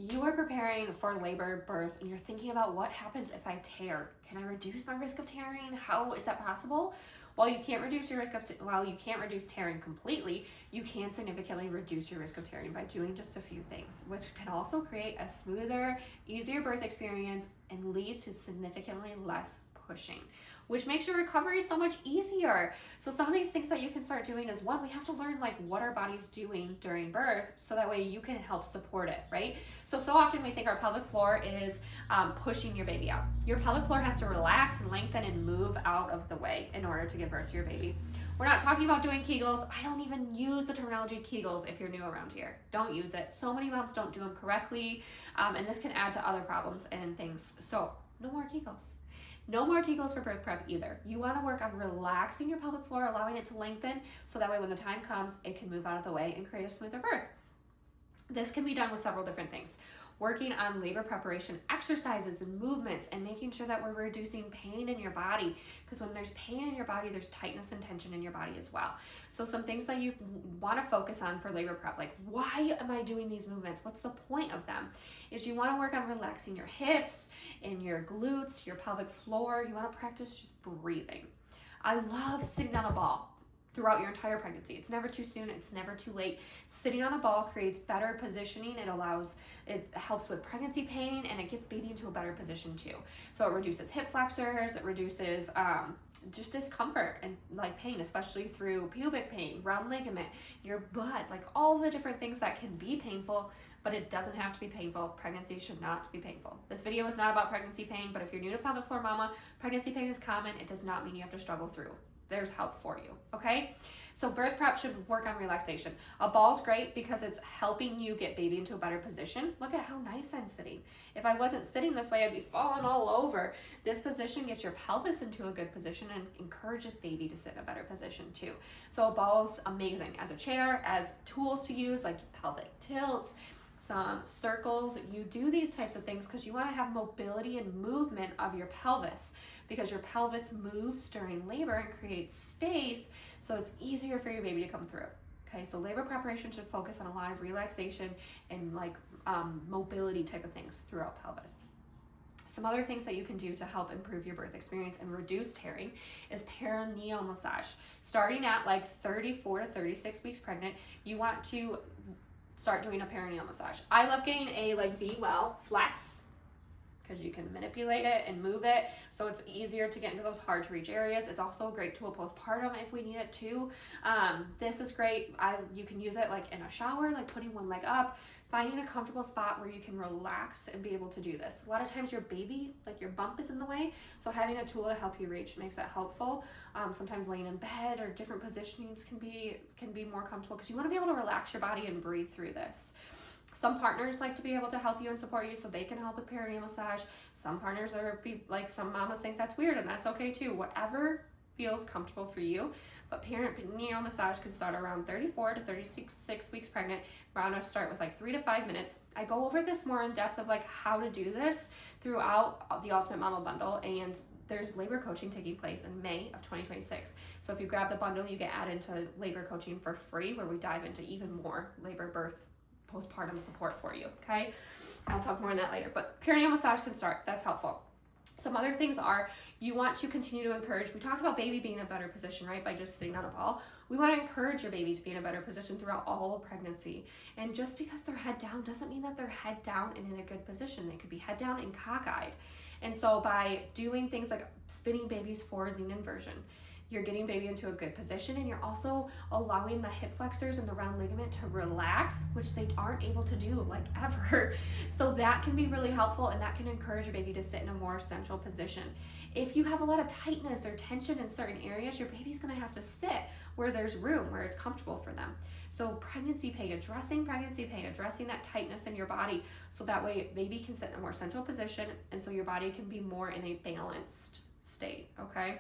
You are preparing for labor, birth, and you're thinking about what happens if I tear. Can I reduce my risk of tearing? How is that possible? While you can't reduce tearing completely, you can significantly reduce your risk of tearing by doing just a few things, which can also create a smoother, easier birth experience and lead to significantly less pushing, which makes your recovery so much easier. So some of these things that you can start doing is, one, we have to learn like what our body's doing during birth, so that way you can help support it, right? So often we think our pelvic floor is pushing your baby out. Your pelvic floor has to relax and lengthen and move out of the way in order to give birth to your baby. We're not talking about doing Kegels. I don't even use the terminology Kegels if you're new around here. Don't use it. So many moms don't do them correctly, and this can add to other problems and things. So no more Kegels. No more Kegels for birth prep either. You want to work on relaxing your pelvic floor, allowing it to lengthen, so that way when the time comes, it can move out of the way and create a smoother birth. This can be done with several different things. Working on labor preparation exercises and movements, and making sure that we're reducing pain in your body, because when there's pain in your body, there's tightness and tension in your body as well. So some things that you want to focus on for labor prep, like, why am I doing these movements? What's the point of them? Is you want to work on relaxing your hips and your glutes, your pelvic floor. You want to practice just breathing. I love sitting on a ball throughout your entire pregnancy. It's never too soon, it's never too late. Sitting on a ball creates better positioning. It helps with pregnancy pain, and it gets baby into a better position too. So it reduces hip flexors, it reduces just discomfort and like pain, especially through pubic pain, round ligament, your butt, like all the different things that can be painful, but it doesn't have to be painful. Pregnancy should not be painful. This video is not about pregnancy pain, but if you're new to pelvic floor mama, pregnancy pain is common. It does not mean you have to struggle through. There's help for you, okay? So birth prep should work on relaxation. A ball's great because it's helping you get baby into a better position. Look at how nice I'm sitting. If I wasn't sitting this way, I'd be falling all over. This position gets your pelvis into a good position and encourages baby to sit in a better position too. So a ball's amazing as a chair, as tools to use, like pelvic tilts, some circles. You do these types of things because you want to have mobility and movement of your pelvis, because your pelvis moves during labor and creates space, so it's easier for your baby to come through. Okay, so labor preparation should focus on a lot of relaxation and like mobility type of things throughout pelvis. Some other things that you can do to help improve your birth experience and reduce tearing is perineal massage. Starting at like 34 to 36 weeks pregnant, you want to start doing a perineal massage. I love getting a like Be Well Flex, because you can manipulate it and move it, so it's easier to get into those hard to reach areas. It's also a great tool postpartum if we need it too. This is great. You can use it like in a shower, like putting one leg up, finding a comfortable spot where you can relax and be able to do this. A lot of times your baby, like your bump is in the way, so having a tool to help you reach makes that helpful. Sometimes laying in bed or different positionings can be more comfortable, because you want to be able to relax your body and breathe through this. Some partners like to be able to help you and support you, so they can help with perineal massage. Some partners some mamas think that's weird, and that's okay too. Whatever feels comfortable for you. But perineal massage can start around 34 to 36 weeks pregnant. We're gonna start with like 3 to 5 minutes. I go over this more in depth of like how to do this throughout the Ultimate Momma Bundle, and there's labor coaching taking place in May of 2026. So if you grab the bundle, you get added into labor coaching for free, where we dive into even more labor, birth, postpartum support for you, okay? I'll talk more on that later, but perineal massage can start. That's helpful. Some other things are, you want to continue to encourage, we talked about baby being in a better position, right, by just sitting on a ball. We want to encourage your baby to be in a better position throughout all of pregnancy. And just because they're head down doesn't mean that they're head down and in a good position. They could be head down and cockeyed. And so by doing things like spinning babies forward lean inversion, you're getting baby into a good position, and you're also allowing the hip flexors and the round ligament to relax, which they aren't able to do like ever. So that can be really helpful, and that can encourage your baby to sit in a more central position. If you have a lot of tightness or tension in certain areas, your baby's gonna have to sit where there's room, where it's comfortable for them. So addressing pregnancy pain, addressing that tightness in your body, so that way baby can sit in a more central position, and so your body can be more in a balanced state, okay?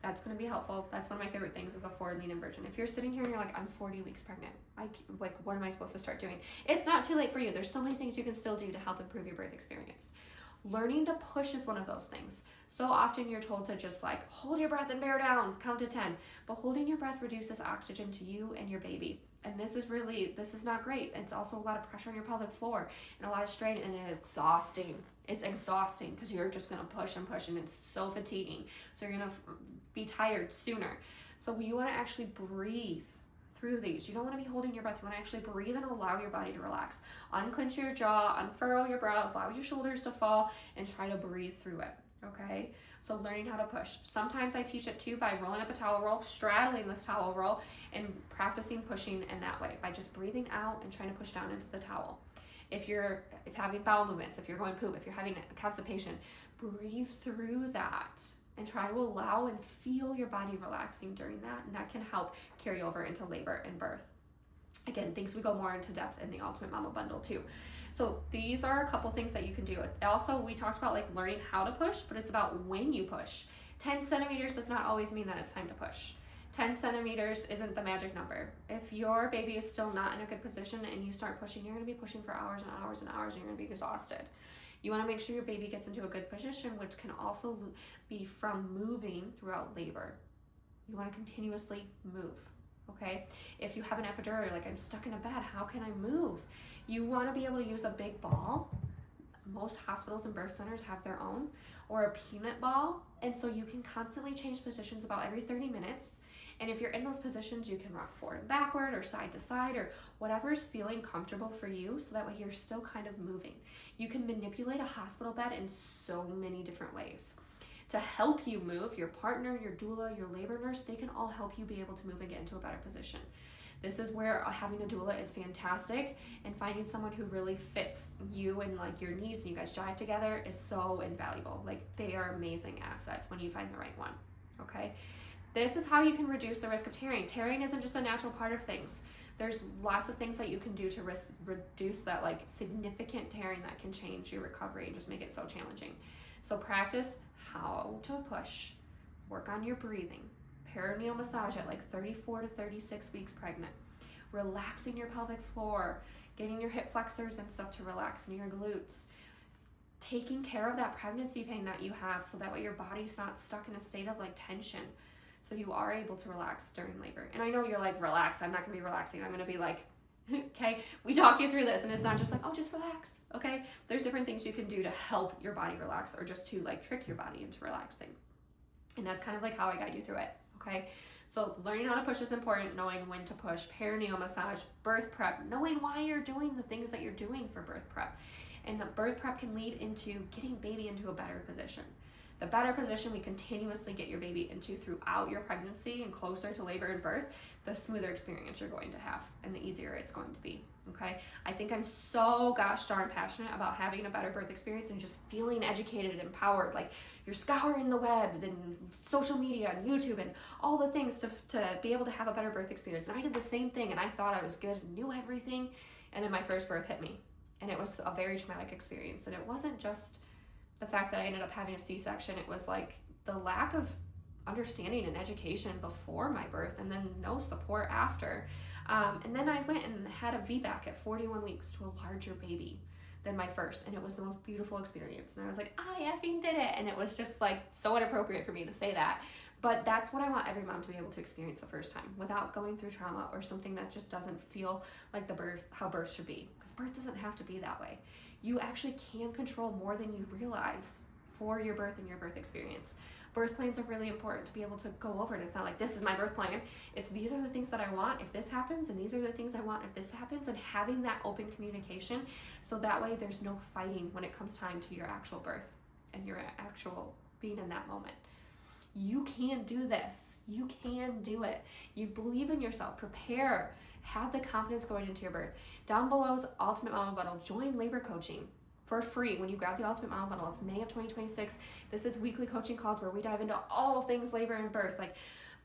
That's going to be helpful. That's one of my favorite things, is a forward lean inversion. If you're sitting here and you're like, I'm 40 weeks pregnant, what am I supposed to start doing? It's not too late for you. There's so many things you can still do to help improve your birth experience. Learning to push is one of those things. So often you're told to just like hold your breath and bear down, count to 10, but holding your breath reduces oxygen to you and your baby. And this is not great. It's also a lot of pressure on your pelvic floor and a lot of strain, and it's exhausting. It's exhausting because you're just going to push and push, and it's so fatiguing. So you're going to be tired sooner. So you want to actually breathe through these. You don't want to be holding your breath. You want to actually breathe and allow your body to relax. Unclench your jaw, unfurl your brows, allow your shoulders to fall, and try to breathe through it. Okay? So learning how to push. Sometimes I teach it too by rolling up a towel roll, straddling this towel roll, and practicing pushing in that way by just breathing out and trying to push down into the towel. If having bowel movements, if you're going poop, if you're having constipation, breathe through that and try to allow and feel your body relaxing during that, and that can help carry over into labor and birth. Again, things we go more into depth in the Ultimate Momma Bundle too. So these are a couple things that you can do. Also, we talked about like learning how to push, but it's about when you push. 10 centimeters does not always mean that it's time to push. 10 centimeters isn't the magic number. If your baby is still not in a good position and you start pushing, you're going to be pushing for hours and hours and hours, and you're going to be exhausted. You want to make sure your baby gets into a good position, which can also be from moving throughout labor. You want to continuously move. Okay, if you have an epidural, you're like, I'm stuck in a bed, how can I move? You want to be able to use a big ball. Most hospitals and birth centers have their own, or a peanut ball, and so you can constantly change positions about every 30 minutes. And if you're in those positions, you can rock forward and backward or side to side or whatever's feeling comfortable for you, so that way you're still kind of moving. You can manipulate a hospital bed in so many different ways. To help you move, your partner, your doula, your labor nurse, they can all help you be able to move and get into a better position. This is where having a doula is fantastic, and finding someone who really fits you and like your needs and you guys jive together is so invaluable. Like, they are amazing assets when you find the right one. Okay, this is how you can reduce the risk of tearing. Tearing isn't just a natural part of things. There's lots of things that you can do to reduce that like significant tearing that can change your recovery and just make it so challenging. So practice how to push, work on your breathing, perineal massage at like 34 to 36 weeks pregnant, relaxing your pelvic floor, getting your hip flexors and stuff to relax and your glutes, taking care of that pregnancy pain that you have, so that way your body's not stuck in a state of like tension, so you are able to relax during labor. And I know you're like, relax, I'm not gonna be relaxing, I'm gonna be like, okay, we talk you through this, and it's not just like, oh, just relax. Okay, there's different things you can do to help your body relax, or just to like trick your body into relaxing. And that's kind of like how I guide you through it. Okay, so learning how to push is important. Knowing when to push, perineal massage, birth prep, knowing why you're doing the things that you're doing for birth prep. And the birth prep can lead into getting baby into a better position. The better position we continuously get your baby into throughout your pregnancy and closer to labor and birth, the smoother experience you're going to have and the easier it's going to be. Okay, I think I'm so gosh darn passionate about having a better birth experience and just feeling educated and empowered. Like, you're scouring the web and social media and YouTube and all the things to be able to have a better birth experience. And I did the same thing, and I thought I was good and knew everything, and then my first birth hit me, and it was a very traumatic experience. And it wasn't just the fact that I ended up having a C-section, it was like the lack of understanding and education before my birth, and then no support after. And then I went and had a VBAC at 41 weeks to a larger baby than my first, and it was the most beautiful experience. And I was like, I effing did it. And it was just like so inappropriate for me to say that, but that's what I want every mom to be able to experience the first time, without going through trauma or something that just doesn't feel like how birth should be, because birth doesn't have to be that way. You actually can control more than you realize for your birth and your birth experience. Birth plans are really important to be able to go over it. It's not like, this is my birth plan. It's, these are the things that I want if this happens, and these are the things I want if this happens, and having that open communication, so that way there's no fighting when it comes time to your actual birth and your actual being in that moment. You can do this. You can do it. You believe in yourself. Prepare. Have the confidence going into your birth. Down below is Ultimate Momma Bundle. Join labor coaching for free when you grab the Ultimate Momma Bundle. It's May of 2026. This is weekly coaching calls where we dive into all things labor and birth, like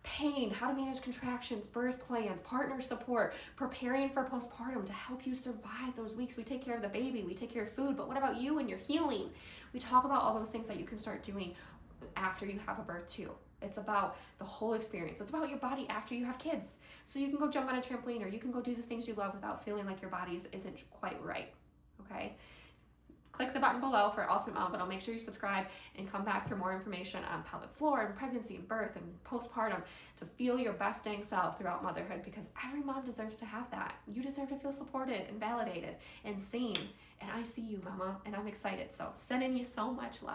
pain, how to manage contractions, birth plans, partner support, preparing for postpartum to help you survive those weeks. We take care of the baby, we take care of food, but what about you and your healing? We talk about all those things that you can start doing after you have a birth too. It's about the whole experience. It's about your body after you have kids. So you can go jump on a trampoline, or you can go do the things you love without feeling like your body isn't quite right, okay? click the button below for Ultimate Mom Bundle. Make sure you subscribe and come back for more information on pelvic floor and pregnancy and birth and postpartum to feel your best dang self throughout motherhood, because every mom deserves to have that. You deserve to feel supported and validated and seen. And I see you, mama, and I'm excited. So sending you so much love.